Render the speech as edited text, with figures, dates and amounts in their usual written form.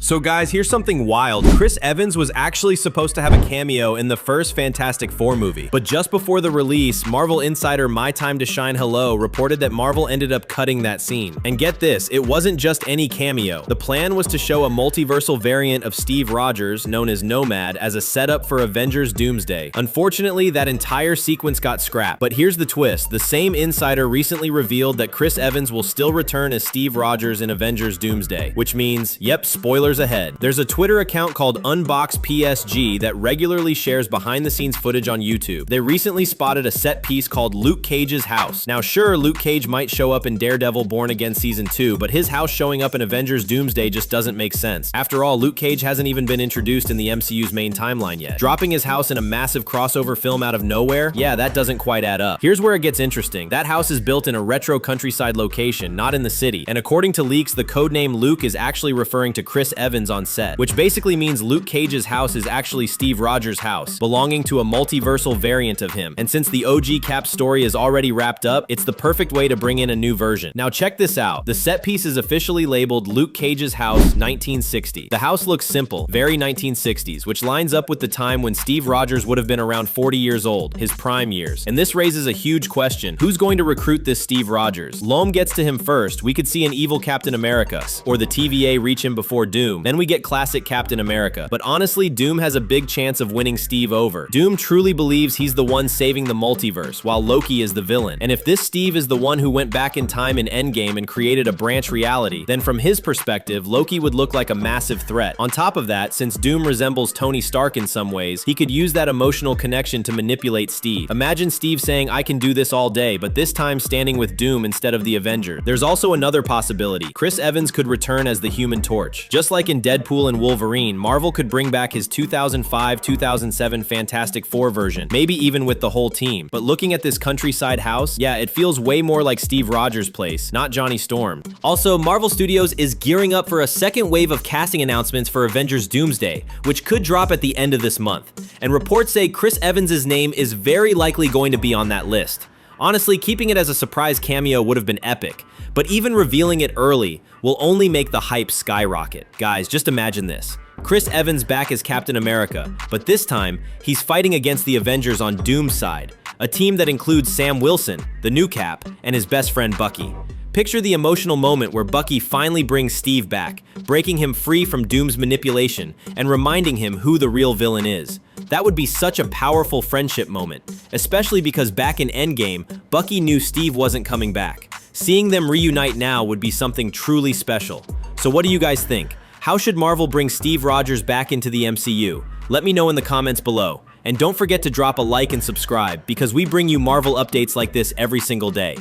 So guys, here's something wild. Chris Evans was actually supposed to have a cameo in the first Fantastic Four movie. But just before the release, Marvel insider My Time to Shine Hello reported that Marvel ended up cutting that scene. And get this, it wasn't just any cameo. The plan was to show a multiversal variant of Steve Rogers, known as Nomad, as a setup for Avengers Doomsday. Unfortunately, that entire sequence got scrapped. But here's the twist. The same insider recently revealed that Chris Evans will still return as Steve Rogers in Avengers Doomsday. Which means, yep, spoilers ahead. There's a Twitter account called UnboxPSG that regularly shares behind-the-scenes footage on YouTube. They recently spotted a set piece called Luke Cage's house. Now sure, Luke Cage might show up in Daredevil Born Again Season 2, but his house showing up in Avengers Doomsday just doesn't make sense. After all, Luke Cage hasn't even been introduced in the MCU's main timeline yet. Dropping his house in a massive crossover film out of nowhere? Yeah, that doesn't quite add up. Here's where it gets interesting. That house is built in a retro countryside location, not in the city. And according to leaks, the codename Luke is actually referring to Chris Evans on set, which basically means Luke Cage's house is actually Steve Rogers' house, belonging to a multiversal variant of him. And since the OG Cap story is already wrapped up, it's the perfect way to bring in a new version. Now check this out. The set piece is officially labeled Luke Cage's house 1960. The house looks simple, very 1960s, which lines up with the time when Steve Rogers would have been around 40 years old, his prime years. And this raises a huge question. Who's going to recruit this Steve Rogers? Loam gets to him first. We could see an evil Captain America, or the TVA reach him before Doom. Then we get classic Captain America. But honestly, Doom has a big chance of winning Steve over. Doom truly believes he's the one saving the multiverse, while Loki is the villain. And if this Steve is the one who went back in time in Endgame and created a branch reality, then from his perspective, Loki would look like a massive threat. On top of that, since Doom resembles Tony Stark in some ways, he could use that emotional connection to manipulate Steve. Imagine Steve saying, "I can do this all day," but this time standing with Doom instead of the Avenger. There's also another possibility. Chris Evans could return as the Human Torch. Just like in Deadpool and Wolverine, Marvel could bring back his 2005-2007 Fantastic Four version, maybe even with the whole team. But looking at this countryside house, yeah, it feels way more like Steve Rogers' place, not Johnny Storm. Also, Marvel Studios is gearing up for a second wave of casting announcements for Avengers Doomsday, which could drop at the end of this month. And reports say Chris Evans' name is very likely going to be on that list. Honestly, keeping it as a surprise cameo would have been epic, but even revealing it early will only make the hype skyrocket. Guys, just imagine this. Chris Evans back as Captain America, but this time, he's fighting against the Avengers on Doom's side, a team that includes Sam Wilson, the new Cap, and his best friend Bucky. Picture the emotional moment where Bucky finally brings Steve back, breaking him free from Doom's manipulation and reminding him who the real villain is. That would be such a powerful friendship moment, especially because back in Endgame, Bucky knew Steve wasn't coming back. Seeing them reunite now would be something truly special. So what do you guys think? How should Marvel bring Steve Rogers back into the MCU? Let me know in the comments below. And don't forget to drop a like and subscribe, because we bring you Marvel updates like this every single day.